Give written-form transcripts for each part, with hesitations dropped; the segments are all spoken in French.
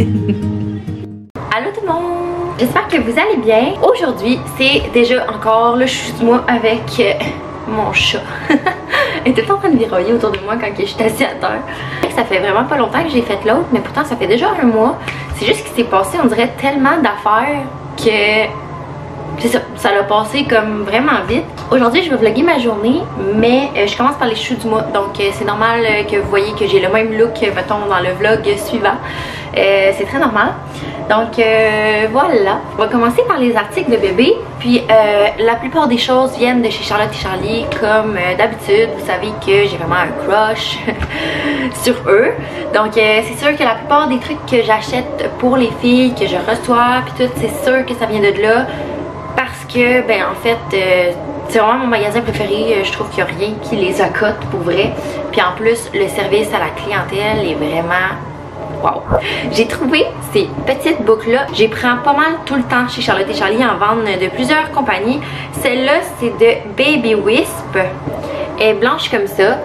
Allô tout le monde! J'espère que vous allez bien. Aujourd'hui, c'est déjà encore le chou du mois avec mon chat. Elle était en train de viroyer autour de moi quand je suis assise à terre. Ça fait vraiment pas longtemps que j'ai fait l'autre, mais pourtant ça fait déjà un mois. C'est juste qu'il s'est passé, on dirait, tellement d'affaires que... c'est ça, ça l'a passé comme vraiment vite. Aujourd'hui, je vais vlogger ma journée, mais je commence par les choux du mois. Donc c'est normal que vous voyez que j'ai le même look, mettons, dans le vlog suivant. C'est très normal. Donc voilà, on va commencer par les articles de bébé. Puis la plupart des choses viennent de chez Charlotte et Charlie. Comme d'habitude, vous savez que j'ai vraiment un crush sur eux. Donc c'est sûr que la plupart des trucs que j'achète pour les filles, que je reçois, puis tout, c'est sûr que ça vient de là. Parce que, ben en fait, c'est vraiment mon magasin préféré. Je trouve qu'il n'y a rien qui les accote pour vrai. Puis en plus, le service à la clientèle est vraiment... wow! J'ai trouvé ces petites boucles-là. J'ai pris pas mal tout le temps chez Charlotte et Charlie en vente de plusieurs compagnies. Celle-là, c'est de Baby Wisp. Elle est blanche comme ça.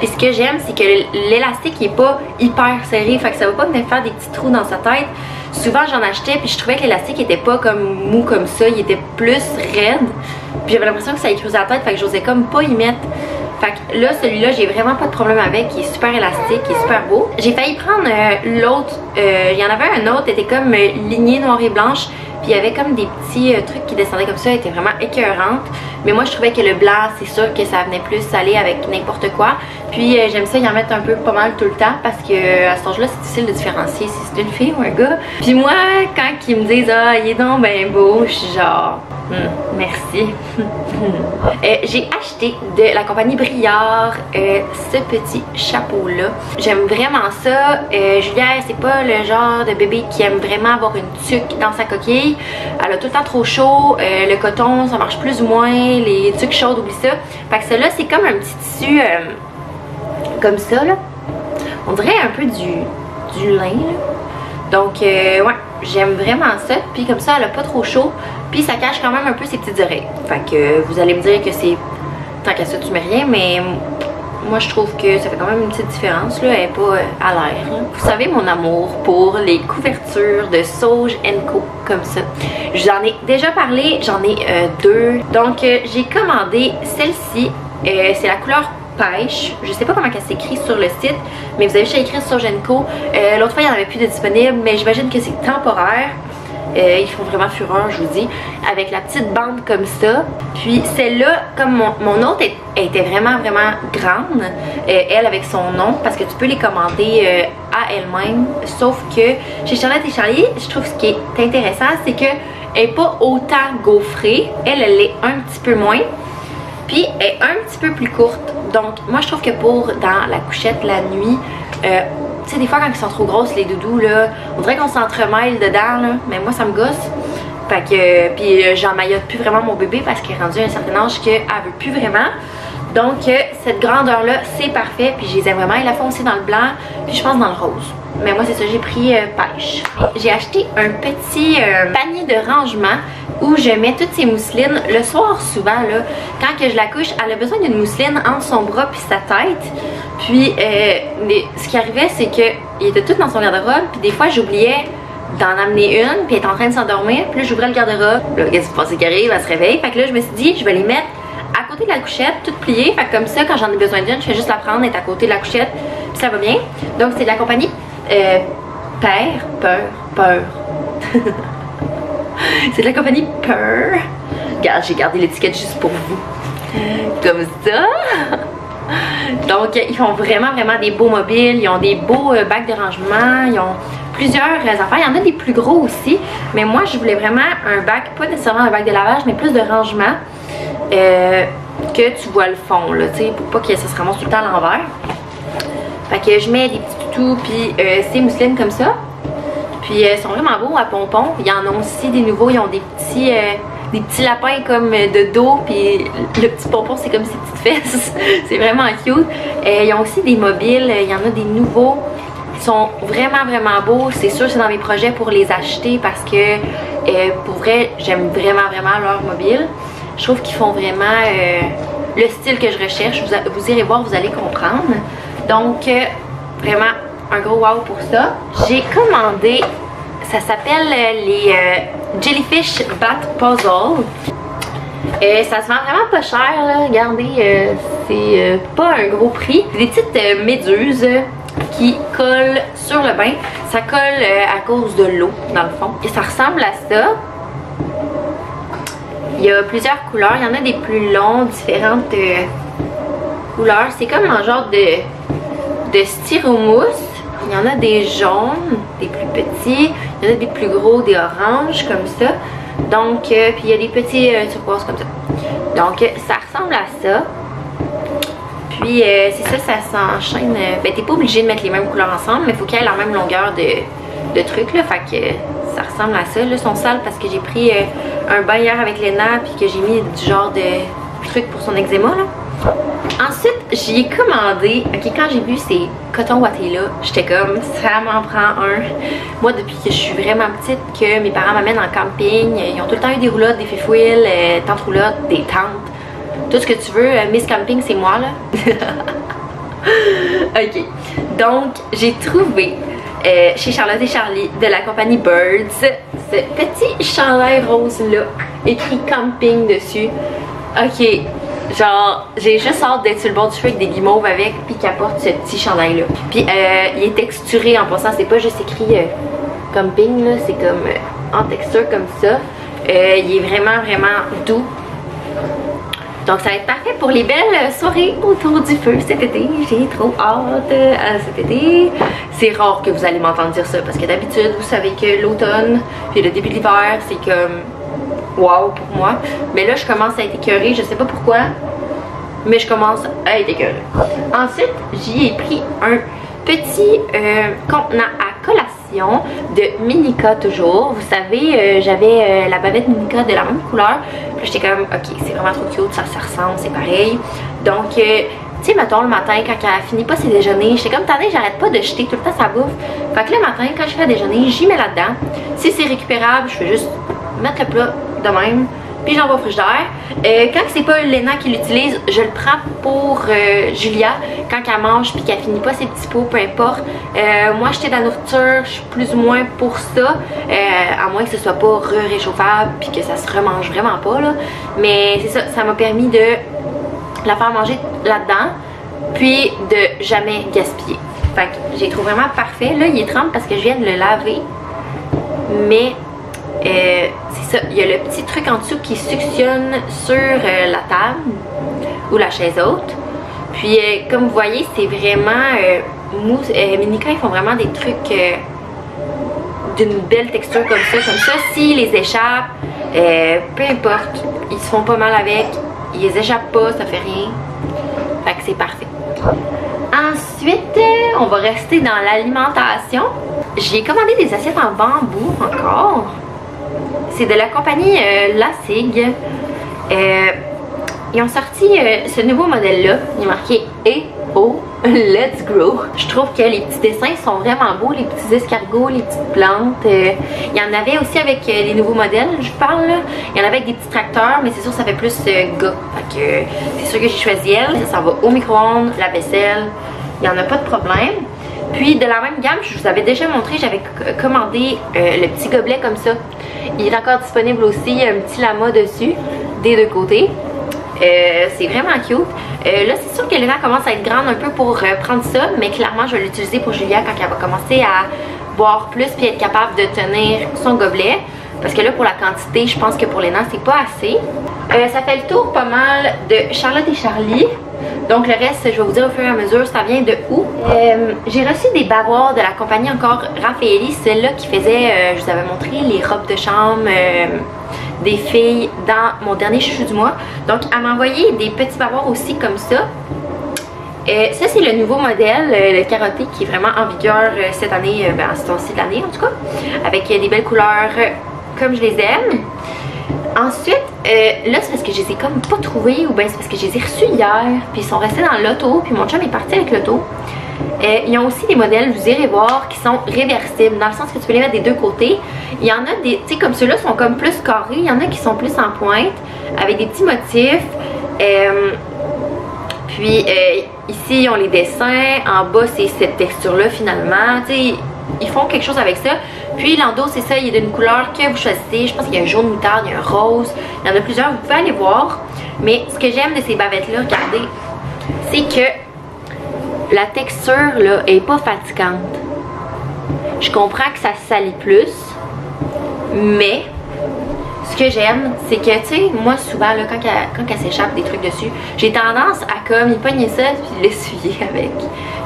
Et ce que j'aime, c'est que l'élastique est pas hyper serré. Fait que ça va pas me faire des petits trous dans sa tête. Souvent, j'en achetais puis je trouvais que l'élastique était pas comme mou comme ça. Il était plus raide. Puis j'avais l'impression que ça écrasait la tête. Fait que j'osais comme pas y mettre. Fait que là, celui-là, j'ai vraiment pas de problème avec. Il est super élastique, il est super beau. J'ai failli prendre l'autre. Il y en avait un autre, il était comme ligné noir et blanche. Puis il y avait comme des petits trucs qui descendaient comme ça. Elle était vraiment écœurante. Mais moi, je trouvais que le blanc, c'est sûr que ça venait plus aller avec n'importe quoi. Puis j'aime ça y en mettre un peu pas mal tout le temps. Parce que à cet âge-là, c'est difficile de différencier si c'est une fille ou un gars. Puis moi, quand ils me disent « Ah, il est donc ben beau », je suis genre... merci. J'ai acheté de la compagnie Briard ce petit chapeau là. J'aime vraiment ça. Julia, c'est pas le genre de bébé qui aime vraiment avoir une tuque dans sa coquille. Elle a tout le temps trop chaud. Le coton, ça marche plus ou moins. Les tuques chaudes, oublie ça. Fait que celle-là, c'est comme un petit tissu comme ça là. On dirait un peu du lin là. Donc ouais, j'aime vraiment ça. Puis comme ça, elle a pas trop chaud. Puis ça cache quand même un peu ses petites oreilles. Fait que vous allez me dire que c'est... tant qu'à ça, tu mets rien. Mais moi, je trouve que ça fait quand même une petite différence. Là. Elle est pas à l'air. Vous savez mon amour pour les couvertures de Sauge & Co. Comme ça. J'en ai déjà parlé. J'en ai deux. Donc j'ai commandé celle-ci. C'est la couleur pêche. Je sais pas comment elle s'écrit sur le site, mais vous avez juste écrit sur Genco. L'autre fois il n'y en avait plus de disponible, mais j'imagine que c'est temporaire. Ils font vraiment fureur, je vous dis, avec la petite bande comme ça. Puis celle-là, comme mon autre était vraiment grande, elle avec son nom, parce que tu peux les commander à elle-même. Sauf que chez Charlotte et Charlie, je trouve ce qui est intéressant, c'est que elle n'est pas autant gaufrée. Elle est un petit peu moins. Puis elle est un petit peu plus courte. Donc moi je trouve que pour dans la couchette la nuit, tu sais des fois quand ils sont trop grosses les doudous là, on dirait qu'on s'entremêle dedans là, mais moi ça me gosse. Fait que puis j'en maillote plus vraiment mon bébé parce qu'il est rendu à un certain âge qu'elle veut plus vraiment. Donc cette grandeur là c'est parfait, puis je les aime vraiment. Il la font aussi dans le blanc, puis je pense dans le rose. Mais moi c'est ça, j'ai pris pêche. J'ai acheté un petit panier de rangement où je mets toutes ces mousselines. Le soir souvent là, quand que je la couche, elle a besoin d'une mousseline entre son bras puis sa tête. Puis ce qui arrivait c'est que il était tout dans son garde-robe, puis des fois j'oubliais d'en amener une, puis elle était en train de s'endormir, puis là j'ouvrais le garde-robe. Là qu'est-ce que vous pensez qui arrive, elle se réveille. Fait que là je me suis dit je vais les mettre à côté de la couchette, toute pliée. Fait que comme ça quand j'en ai besoin d'une, je fais juste la prendre, être à côté de la couchette, puis ça va bien. Donc c'est de la compagnie Peur. C'est de la compagnie Peur. Regarde, j'ai gardé l'étiquette juste pour vous. Comme ça. Donc, ils font vraiment des beaux mobiles. Ils ont des beaux bacs de rangement. Ils ont plusieurs affaires. Il y en a des plus gros aussi. Mais moi, je voulais vraiment un bac, pas nécessairement un bac de lavage, mais plus de rangement. Que tu vois le fond, là, tu sais, pour pas que ça se ramasse tout le temps à l'envers. Fait que je mets des petits toutous, puis ces mousselines comme ça. Puis ils sont vraiment beaux à pompons. Il y en a aussi des nouveaux, ils ont des petits lapins comme de dos, puis le petit pompon c'est comme ses petites fesses. C'est vraiment cute. Ils ont aussi des mobiles, il y en a des nouveaux. Ils sont vraiment beaux. C'est sûr c'est dans mes projets pour les acheter parce que pour vrai j'aime vraiment leur mobile. Je trouve qu'ils font vraiment le style que je recherche. Vous irez voir, vous allez comprendre. Donc vraiment un gros wow pour ça. J'ai commandé, ça s'appelle les Jellyfish Bat Puzzle. Ça se vend vraiment pas cher là, regardez, c'est pas un gros prix. Des petites méduses qui collent sur le bain. Ça colle à cause de l'eau dans le fond. Et ça ressemble à ça. Il y a plusieurs couleurs, il y en a des plus longs, différentes couleurs. C'est comme un genre de styromousse. Il y en a des jaunes, des plus petits. Il y en a des plus gros, des oranges comme ça. Donc, puis il y a des petits turquoises comme ça. Donc, ça ressemble à ça. Puis, c'est ça, ça s'enchaîne. Ben, t'es pas obligé de mettre les mêmes couleurs ensemble, mais il faut qu'il y ait la même longueur de trucs, là. Fait que ça ressemble à ça. Là, ils sont sales parce que j'ai pris un bain hier avec Léna, puis que j'ai mis du genre de trucs pour son eczéma, là. Ensuite, j'y ai commandé. Ok, quand j'ai vu ces cotons wattés là, j'étais comme, ça m'en prend un. Moi, depuis que je suis vraiment petite, que mes parents m'amènent en camping, ils ont tout le temps eu des roulottes, des fifouilles, tantes roulottes, des tentes. Tout ce que tu veux, Miss Camping, c'est moi là. Ok, donc j'ai trouvé chez Charlotte et Charlie de la compagnie Birds ce petit chandail rose là, écrit camping dessus. Ok, genre j'ai juste hâte d'être sur le bord du feu avec des guimauves avec, puis qu'elle porte ce petit chandail là. Puis il est texturé en passant, c'est pas juste écrit camping là, c'est comme en texture comme ça. Il est vraiment doux. Donc ça va être parfait pour les belles soirées autour du feu cet été. J'ai trop hâte à cet été. C'est rare que vous allez m'entendre dire ça parce que d'habitude vous savez que l'automne puis le début de l'hiver c'est comme wow pour moi. Mais là je commence à être écœurée, je sais pas pourquoi, mais je commence à être écœurée. Ensuite j'y ai pris un petit contenant à collation de Minica toujours. Vous savez, j'avais la bavette Minica de la même couleur. Puis j'étais comme, ok, c'est vraiment trop cute, ça ressemble, c'est pareil. Donc, tu sais, mettons le matin, quand elle finit pas ses déjeuners, j'étais comme, attendez, j'arrête pas de jeter tout le temps sa bouffe. Fait que le matin, quand je fais à déjeuner, j'y mets là-dedans. Si c'est récupérable, je fais juste mettre le plat de même. Puis j'envoie au frigidaire. Quand c'est pas Léna qui l'utilise, je le prends pour Julia quand elle mange puis qu'elle finit pas ses petits pots, peu importe. Moi acheter de la nourriture, je suis plus ou moins pour ça, à moins que ce soit pas réchauffable puis que ça se remange vraiment pas là. Mais c'est ça, ça m'a permis de la faire manger là-dedans puis de jamais gaspiller. Fait que j'ai trouvé vraiment parfait. Là il est trempe parce que je viens de le laver, mais c'est ça, il y a le petit truc en dessous qui suctionne sur la table ou la chaise haute. Puis comme vous voyez, c'est vraiment mousse. Minica, ils font vraiment des trucs d'une belle texture comme ça. S'ils les échappent, peu importe, ils se font pas mal avec, ils les échappent pas, ça fait rien. Fait que c'est parfait. Ensuite, on va rester dans l'alimentation. J'ai commandé des assiettes en bambou encore. C'est de la compagnie Lassig. Ils ont sorti ce nouveau modèle-là. Il est marqué EO Let's Grow. Je trouve que les petits dessins sont vraiment beaux, les petits escargots, les petites plantes. Il y en avait aussi avec les nouveaux modèles, je parle. Là. Il y en avait avec des petits tracteurs, mais c'est sûr que ça fait plus gars. Fait que c'est sûr que j'ai choisi elle. Ça va au micro-ondes, la vaisselle. Il n'y en a pas de problème. Puis de la même gamme, je vous avais déjà montré, j'avais commandé le petit gobelet comme ça. Il est encore disponible aussi, il y a un petit lama dessus, des deux côtés. C'est vraiment cute. Là, c'est sûr que Léna commence à être grande un peu pour prendre ça, mais clairement, je vais l'utiliser pour Julia quand elle va commencer à boire plus puis être capable de tenir son gobelet. Parce que là, pour la quantité, je pense que pour Léna, c'est pas assez. Ça fait le tour pas mal de Charlotte et Charlie. Donc le reste, je vais vous dire au fur et à mesure, ça vient de où. J'ai reçu des bavoirs de la compagnie encore Raffaelli, celle-là qui faisait, je vous avais montré les robes de chambre des filles dans mon dernier chouchou du mois. Donc elle m'a envoyé des petits bavoirs aussi comme ça. Ça c'est le nouveau modèle, le carotté qui est vraiment en vigueur cette année, en ce temps-ci de l'année en tout cas. Avec des belles couleurs comme je les aime. Ensuite, là c'est parce que je les ai comme pas trouvés ou bien c'est parce que je les ai reçus hier puis ils sont restés dans l'auto puis mon chum est parti avec l'auto. Ils ont aussi des modèles, vous irez voir, qui sont réversibles dans le sens que tu peux les mettre des deux côtés. Il y en a des, tu sais comme ceux-là sont comme plus carrés, il y en a qui sont plus en pointe avec des petits motifs. Puis ici, ils ont les dessins. En bas, c'est cette texture-là, finalement. Tu sais, ils font quelque chose avec ça. Puis l'endos, c'est ça, il est d'une couleur que vous choisissez. Je pense qu'il y a un jaune moutarde, il y a un rose. Il y en a plusieurs, vous pouvez aller voir. Mais ce que j'aime de ces bavettes-là, regardez, c'est que la texture, là, est pas fatigante. Je comprends que ça salit plus. Mais ce que j'aime, c'est que, tu sais, moi, souvent, là, quand elle s'échappe des trucs dessus, j'ai tendance à comme y pogner ça puis l'essuyer avec.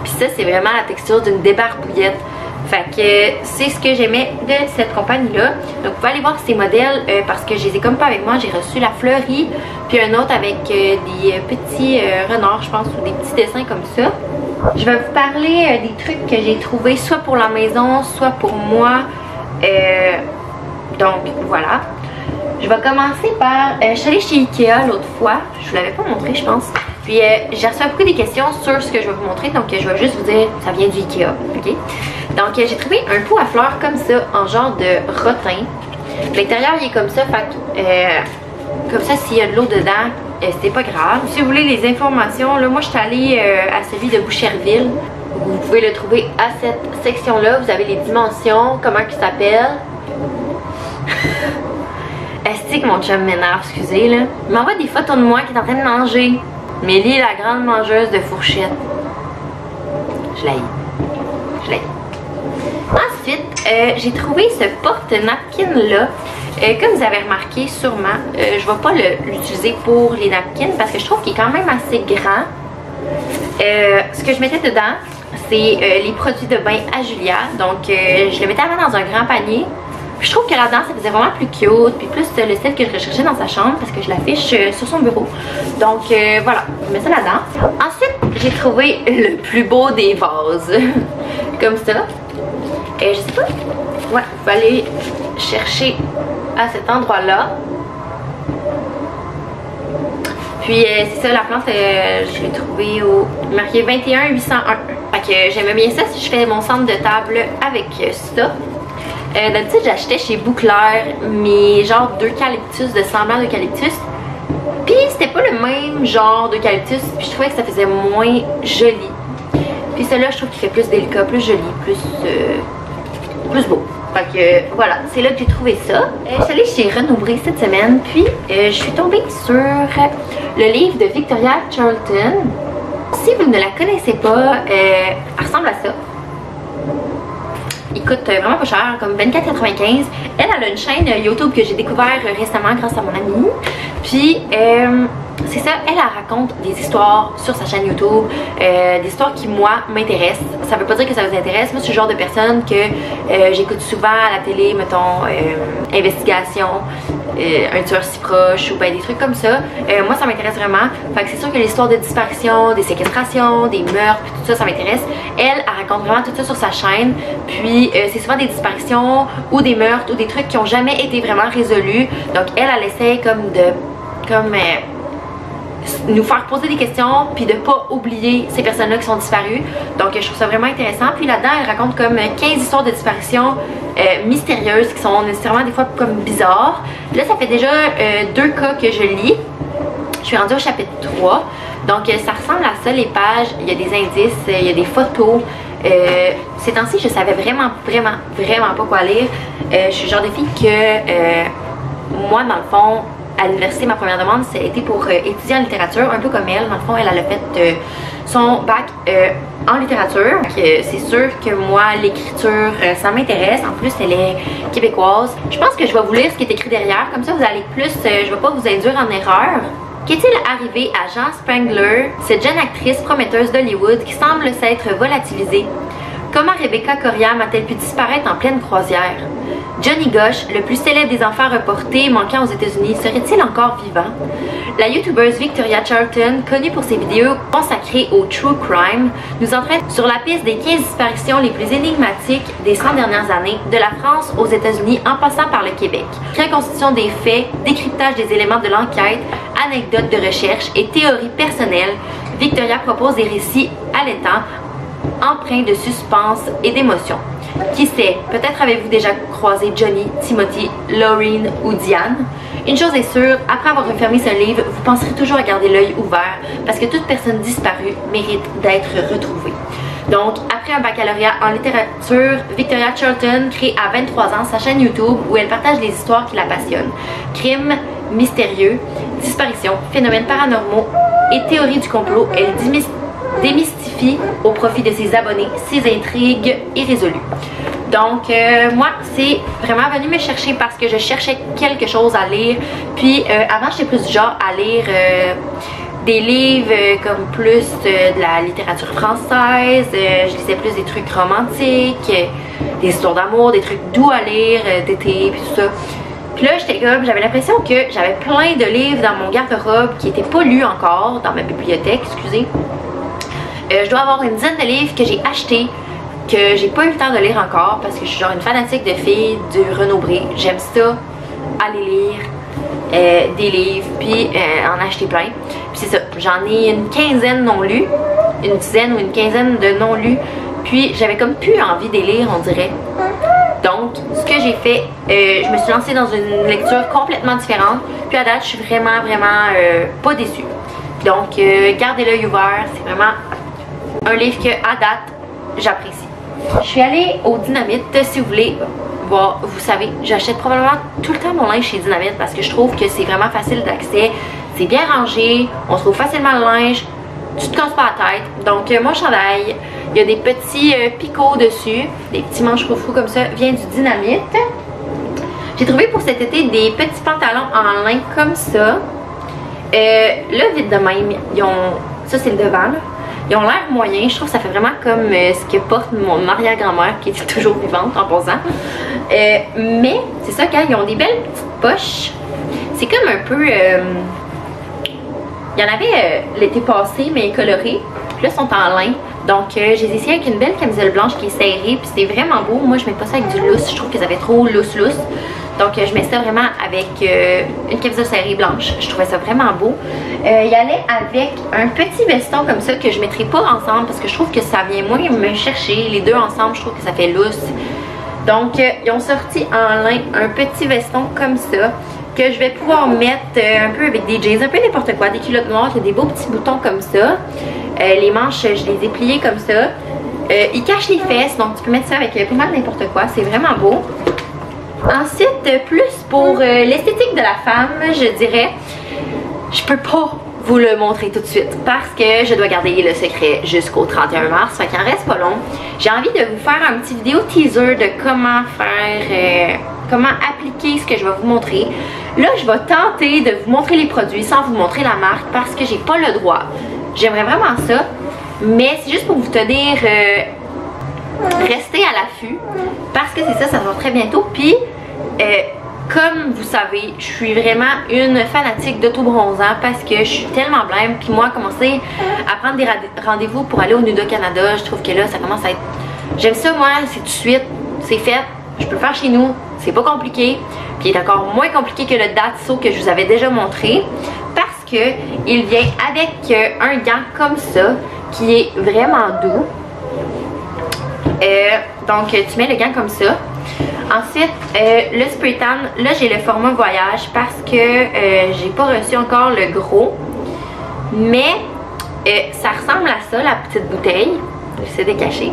Puis ça, c'est vraiment la texture d'une débarbouillette. Fait que c'est ce que j'aimais de cette compagnie-là. Donc vous pouvez aller voir ces modèles parce que je les ai comme pas avec moi. J'ai reçu la fleurie, puis un autre avec des petits renards, je pense, ou des petits dessins comme ça. Je vais vous parler des trucs que j'ai trouvés soit pour la maison, soit pour moi. Donc voilà. Je vais commencer par... je suis allée chez Ikea l'autre fois. Je vous l'avais pas montré, je pense. Puis j'ai reçu beaucoup des questions sur ce que je vais vous montrer. Donc je vais juste vous dire, ça vient du Ikea. Ok? Donc j'ai trouvé un pot à fleurs comme ça, en genre de rotin. L'intérieur il est comme ça, fait comme ça s'il y a de l'eau dedans, c'est pas grave. Si vous voulez les informations, là moi je suis allée à celui de Boucherville. Vous pouvez le trouver à cette section-là. Vous avez les dimensions, comment il s'appelle. Est-ce que mon chum m'énerve, excusez là. Il m'envoie des photos de moi qui est en train de manger. Mélie, la grande mangeuse de fourchette. Je l'haïs. Je l'haïs. Ensuite, j'ai trouvé ce porte-napkin là. Comme vous avez remarqué sûrement, je ne vais pas l'utiliser pour les napkins parce que je trouve qu'il est quand même assez grand. Ce que je mettais dedans, c'est les produits de bain à Julia. Donc, je le mettais avant dans un grand panier. Puis je trouve que là-dedans, ça faisait vraiment plus cute, puis plus le style que je recherchais dans sa chambre parce que je l'affiche sur son bureau. Donc voilà, je mets ça là-dedans. Ensuite, j'ai trouvé le plus beau des vases. Comme ça. Je sais pas. Ouais, il faut aller chercher à cet endroit-là. Puis c'est ça, la plante, je l'ai trouvée au marqué 21 801. Fait que j'aimais bien ça si je fais mon centre de table avec ça. D'habitude, j'achetais chez Bouclair mes genre d'eucalyptus, de semblant d'eucalyptus. Puis c'était pas le même genre d'eucalyptus. Puis je trouvais que ça faisait moins joli. Puis celui-là, je trouve qu'il fait plus délicat, plus joli, plus beau. Fait que voilà, c'est là que j'ai trouvé ça. Je suis allée chez Renaud-Bré cette semaine. Puis je suis tombée sur le livre de Victoria Charlton. Si vous ne la connaissez pas, elle ressemble à ça. Il coûte vraiment pas cher, comme 24,95. Elle a une chaîne YouTube que j'ai découvert récemment grâce à mon amie. Puis c'est ça, elle raconte des histoires sur sa chaîne YouTube, des histoires qui moi m'intéressent. Ça veut pas dire que ça vous intéresse. Moi je suis le genre de personne que j'écoute souvent à la télé, mettons investigation, un tueur si proche ou ben des trucs comme ça. Moi ça m'intéresse vraiment. Fait que c'est sûr que l'histoire de disparition, des séquestrations, des meurtres, puis tout ça, ça m'intéresse. Elle raconte vraiment tout ça sur sa chaîne. Puis c'est souvent des disparitions ou des meurtres ou des trucs qui ont jamais été vraiment résolus. Donc elle essaie comme de nous faire poser des questions puis de pas oublier ces personnes-là qui sont disparues. Donc je trouve ça vraiment intéressant. Puis là-dedans, elle raconte comme 15 histoires de disparition mystérieuses qui sont nécessairement des fois comme bizarres. Là, ça fait déjà 2 cas que je lis. Je suis rendue au chapitre 3. Donc ça ressemble à ça, les pages. Il y a des indices, il y a des photos. Ces temps-ci, je savais vraiment pas quoi lire. Je suis le genre de fille que moi, dans le fond, à l'université, ma première demande, c'était pour étudier en littérature, un peu comme elle. Dans le fond, elle a fait son bac en littérature. C'est sûr que moi, l'écriture, ça m'intéresse. En plus, elle est québécoise. Je pense que je vais vous lire ce qui est écrit derrière. Comme ça, vous allez plus, je vais pas vous induire en erreur. Qu'est-il arrivé à Jean Spangler, cette jeune actrice prometteuse d'Hollywood qui semble s'être volatilisée? Comment Rebecca Coriam a-t-elle pu disparaître en pleine croisière? Johnny Gosch, le plus célèbre des enfants reportés manquant aux États-Unis, serait-il encore vivant? La youtubeuse Victoria Charlton, connue pour ses vidéos consacrées au true crime, nous entraîne sur la piste des 15 disparitions les plus énigmatiques des 100 dernières années, de la France aux États-Unis en passant par le Québec. Reconstitution des faits, décryptage des éléments de l'enquête, anecdotes de recherche et théories personnelles, Victoria propose des récits allaitants, empreints de suspense et d'émotion. Qui sait, peut-être avez-vous déjà croisé Johnny, Timothy, Laureen ou Diane. Une chose est sûre, après avoir refermé ce livre, vous penserez toujours à garder l'œil ouvert parce que toute personne disparue mérite d'être retrouvée. Donc, après un baccalauréat en littérature, Victoria Charlton crée à 23 ans sa chaîne YouTube où elle partage les histoires qui la passionnent. Crimes mystérieux, disparitions, phénomènes paranormaux et théories du complot, elle démystifie au profit de ses abonnés ses intrigues irrésolues. Donc, moi, c'est vraiment venu me chercher parce que je cherchais quelque chose à lire. Puis, avant, j'étais plus du genre à lire des livres comme plus de la littérature française. Je lisais plus des trucs romantiques, des histoires d'amour, des trucs doux à lire, d'été, puis tout ça. Puis là, j'étais comme, j'avais l'impression que j'avais plein de livres dans mon garde-robe qui n'étaient pas lus encore, dans ma bibliothèque, excusez. Je dois avoir une dizaine de livres que j'ai achetés, que j'ai pas eu le temps de lire encore parce que je suis genre une fanatique de filles du Renaud Bré. J'aime ça, aller lire des livres, puis en acheter plein. Puis c'est ça, j'en ai une quinzaine non lus, une dizaine ou une quinzaine de non lus. Puis j'avais comme plus envie de les lire, on dirait. Donc, ce que j'ai fait, je me suis lancée dans une lecture complètement différente. Puis à date, je suis vraiment pas déçue. Donc, gardez l'œil ouvert, c'est vraiment un livre que à date, j'apprécie. Je suis allée au Dynamite, si vous voulez voir, vous savez, j'achète probablement tout le temps mon linge chez Dynamite parce que je trouve que c'est vraiment facile d'accès, c'est bien rangé, on se trouve facilement le linge, tu te casses pas la tête. Donc mon chandail, il y a des petits picots dessus, des petits manches froufrous comme ça, vient du Dynamite. J'ai trouvé pour cet été des petits pantalons en lin comme ça. Là, vite de même, ils ont, ça c'est le devant là. Ils ont l'air moyens, je trouve que ça fait vraiment comme ce que porte mon arrière-grand-mère qui est toujours vivante en posant. Mais c'est ça, quand ils ont des belles petites poches, c'est comme un peu... il y en avait l'été passé, mais coloré. Puis là, ils sont en lin. Donc, j'ai essayé avec une belle camisole blanche qui est serrée. Puis c'est vraiment beau. Moi, je mets pas ça avec du lousse. Je trouve qu'ils avaient trop lousse. Donc, je mets ça vraiment avec une camisole serrée blanche. Je trouvais ça vraiment beau. Il y allait avec un petit veston comme ça que je mettrai pas ensemble parce que je trouve que ça vient moins me chercher. Les deux ensemble, je trouve que ça fait lousse. Donc, ils ont sorti en lin un petit veston comme ça que je vais pouvoir mettre un peu avec des jeans, un peu n'importe quoi, des culottes noires, il y a des beaux petits boutons comme ça. Les manches, je les ai pliées comme ça. Ils cachent les fesses, donc tu peux mettre ça avec pas mal n'importe quoi, c'est vraiment beau. Ensuite, plus pour l'esthétique de la femme, je dirais, je peux pas vous le montrer tout de suite parce que je dois garder le secret jusqu'au 31 mars, fait qu'il en reste pas long. J'ai envie de vous faire un petit vidéo teaser de comment faire, comment appliquer ce que je vais vous montrer. Là, je vais tenter de vous montrer les produits sans vous montrer la marque parce que j'ai pas le droit. J'aimerais vraiment ça, mais c'est juste pour vous tenir, rester à l'affût parce que c'est ça, ça se voit très bientôt. Puis, comme vous savez, je suis vraiment une fanatique d'auto-bronzant parce que je suis tellement blême. Puis moi, commencer à prendre des rendez-vous pour aller au Nuda Canada, je trouve que là, ça commence à être... J'aime ça, moi, c'est tout de suite, c'est fait, je peux le faire chez nous, c'est pas compliqué. Puis il est encore moins compliqué que le Datso que je vous avais déjà montré parce que il vient avec un gant comme ça qui est vraiment doux. Donc, tu mets le gant comme ça. Ensuite, le spray tan, là j'ai le format voyage parce que j'ai pas reçu encore le gros. Mais ça ressemble à ça, la petite bouteille. J'essaie de cacher.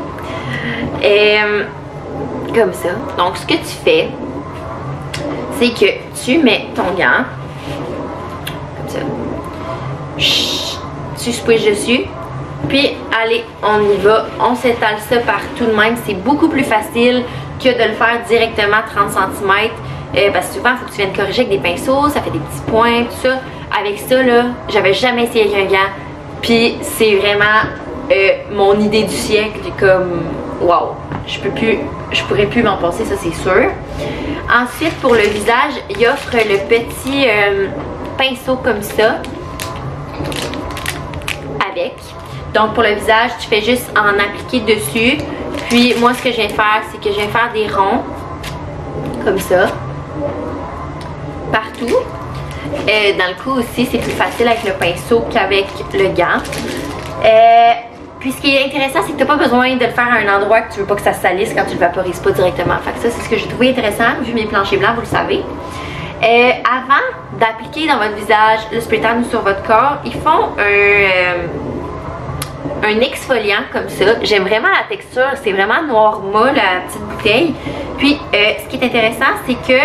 Comme ça. Donc ce que tu fais, c'est que tu mets ton gant. Comme ça. Tu squishes dessus. Puis, allez, on y va. On s'étale ça partout de même. C'est beaucoup plus facile que de le faire directement 30 cm. Parce que souvent, il faut que tu viennes corriger avec des pinceaux. Ça fait des petits points, tout ça. Avec ça, là, j'avais jamais essayé avec un gant. Puis, c'est vraiment mon idée du siècle. Comme, wow, je pourrais plus m'en passer, ça c'est sûr. Ensuite, pour le visage, il offre le petit pinceau comme ça. Avec. Donc pour le visage, tu fais juste en appliquer dessus. Puis moi ce que je viens de faire, c'est que je viens faire des ronds. Comme ça. Partout. Dans le cou aussi, c'est plus facile avec le pinceau qu'avec le gant. Puis ce qui est intéressant, c'est que tu n'as pas besoin de le faire à un endroit que tu veux pas que ça se salisse quand tu le vaporises pas directement. Fait que ça, c'est ce que j'ai trouvé intéressant, vu mes planchers blancs, vous le savez. Avant d'appliquer dans votre visage le spray tan ou sur votre corps, ils font un exfoliant comme ça. J'aime vraiment la texture, c'est vraiment noir mat la petite bouteille. Puis ce qui est intéressant, c'est que,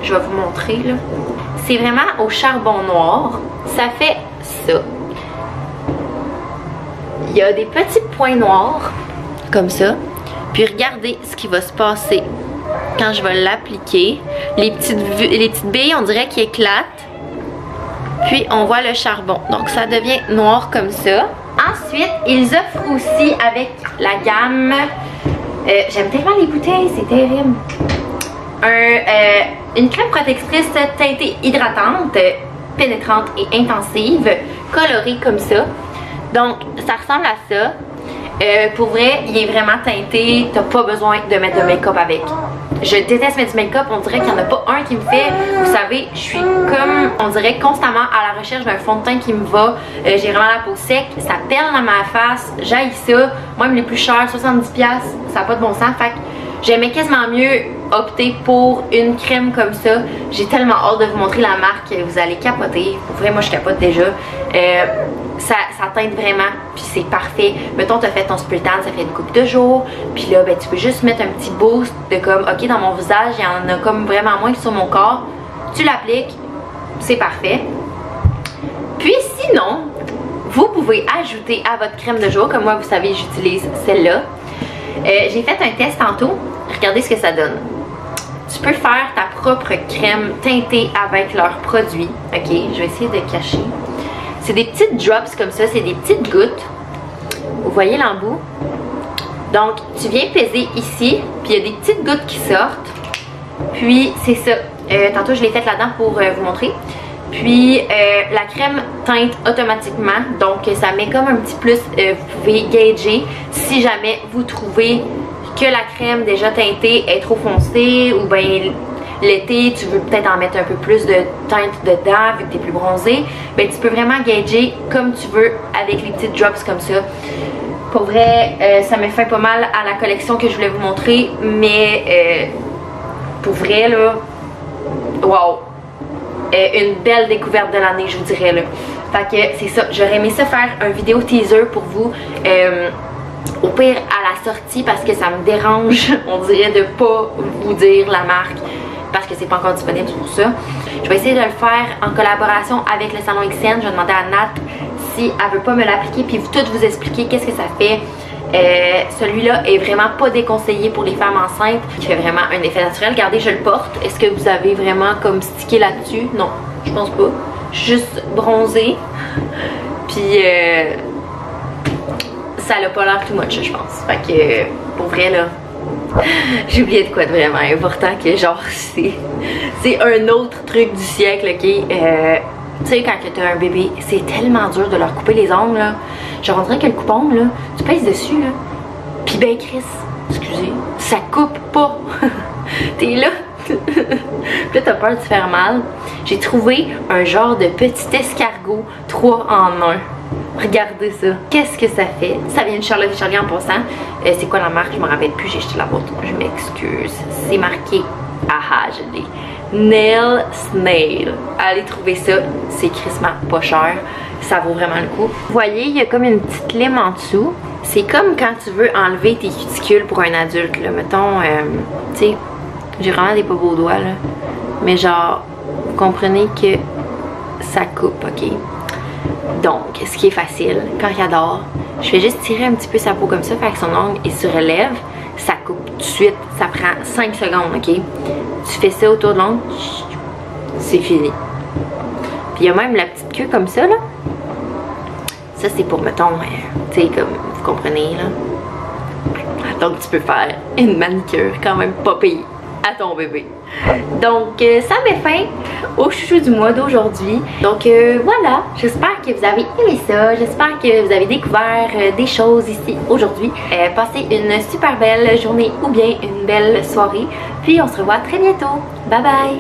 je vais vous montrer là, c'est vraiment au charbon noir. Ça fait ça. Il y a des petits points noirs comme ça. Puis regardez ce qui va se passer quand je vais l'appliquer. Les petites billes, on dirait qu'ils éclatent. Puis on voit le charbon. Donc ça devient noir comme ça. Ensuite, ils offrent aussi avec la gamme... j'aime tellement les bouteilles, c'est terrible. Une crème protectrice teintée hydratante, pénétrante et intensive, colorée comme ça. Donc, ça ressemble à ça. Pour vrai, il est vraiment teinté. T'as pas besoin de mettre de make-up avec. Je déteste mettre du make-up. On dirait qu'il n'y en a pas un qui me fait. Vous savez, je suis comme, on dirait, constamment à la recherche d'un fond de teint qui me va. J'ai vraiment la peau sec. Ça pèle dans ma face. J'haïs ça. Même les plus chers, 70$, ça n'a pas de bon sens. Fait que j'aimais quasiment mieux opter pour une crème comme ça. J'ai tellement hâte de vous montrer la marque. Vous allez capoter. Pour vrai, moi, je capote déjà. Ça teinte vraiment, puis c'est parfait. Mettons, tu as fait ton spray tan, ça fait une couple de jours, puis là, ben, tu peux juste mettre un petit boost de comme, ok, dans mon visage, il y en a comme vraiment moins que sur mon corps. Tu l'appliques, c'est parfait. Puis sinon, vous pouvez ajouter à votre crème de jour, comme moi, vous savez, j'utilise celle-là. J'ai fait un test tantôt, regardez ce que ça donne. Tu peux faire ta propre crème teintée avec leurs produits. Ok, je vais essayer de cacher. C'est des petites drops comme ça, c'est des petites gouttes. Vous voyez l'embout? Donc, tu viens peser ici, puis il y a des petites gouttes qui sortent. Puis, c'est ça. Tantôt, je l'ai faite là-dedans pour vous montrer. Puis, la crème teinte automatiquement. Donc, ça met comme un petit plus. Vous pouvez gager si jamais vous trouvez que la crème déjà teintée est trop foncée ou bien... L'été, tu veux peut-être en mettre un peu plus de teinte dedans vu que tu es plus bronzé. Ben, tu peux vraiment gager comme tu veux avec les petites drops comme ça. Pour vrai, ça me fait pas mal à la collection que je voulais vous montrer. Mais pour vrai, là, wow! Une belle découverte de l'année, je vous dirais. Là. Fait que c'est ça. J'aurais aimé ça faire un vidéo teaser pour vous. Au pire à la sortie parce que ça me dérange, on dirait, de pas vous dire la marque. Parce que c'est pas encore disponible pour ça. Je vais essayer de le faire en collaboration avec le salon XN. Je vais demander à Nat si elle veut pas me l'appliquer puis tout vous expliquer qu'est-ce que ça fait. Celui-là est vraiment pas déconseillé pour les femmes enceintes. Il fait vraiment un effet naturel. Regardez, je le porte. Est-ce que vous avez vraiment comme stické là-dessus? Non, je pense pas. Je suis juste bronzée. Puis ça l'a pas l'air too much, je pense. Fait que pour vrai là, j'ai oublié de quoi de vraiment important que genre c'est un autre truc du siècle, ok? Tu sais, quand tu as un bébé, c'est tellement dur de leur couper les ongles, là. Genre, on dirait que le coupon, là, tu pèses dessus, là. Pis ben, Chris, excusez, ça coupe pas. T'es là. Puis là, t'as peur de te faire mal. J'ai trouvé un genre de petit escargot 3 en 1. Regardez ça. Qu'est-ce que ça fait? Ça vient de Charlotte et Charlie en passant. C'est quoi la marque? Je me rappelle plus. J'ai jeté la boîte. Je m'excuse. C'est marqué. Ah, je l'ai. Nail Snail. Allez trouver ça. C'est crissement pas cher. Ça vaut vraiment le coup. Vous voyez, il y a comme une petite lime en dessous. C'est comme quand tu veux enlever tes cuticules pour un adulte. Là. Mettons, tu sais, j'ai vraiment des pas beaux doigts. Là. Mais genre, vous comprenez que ça coupe, ok? Donc, ce qui est facile, quand j'adore, je fais juste tirer un petit peu sa peau comme ça, fait que son ongle il se relève, ça coupe tout de suite, ça prend 5 secondes, ok? Tu fais ça autour de l'ongle, c'est fini. Puis il y a même la petite queue comme ça, là. Ça, c'est pour, mettons, tu sais, comme, vous comprenez, là. Donc, tu peux faire une manicure quand même pas payée à ton bébé. Donc ça met fin au chouchou du mois d'aujourd'hui. Donc voilà, j'espère que vous avez aimé ça, j'espère que vous avez découvert des choses ici aujourd'hui. Passez une super belle journée ou bien une belle soirée, puis on se revoit très bientôt. Bye bye!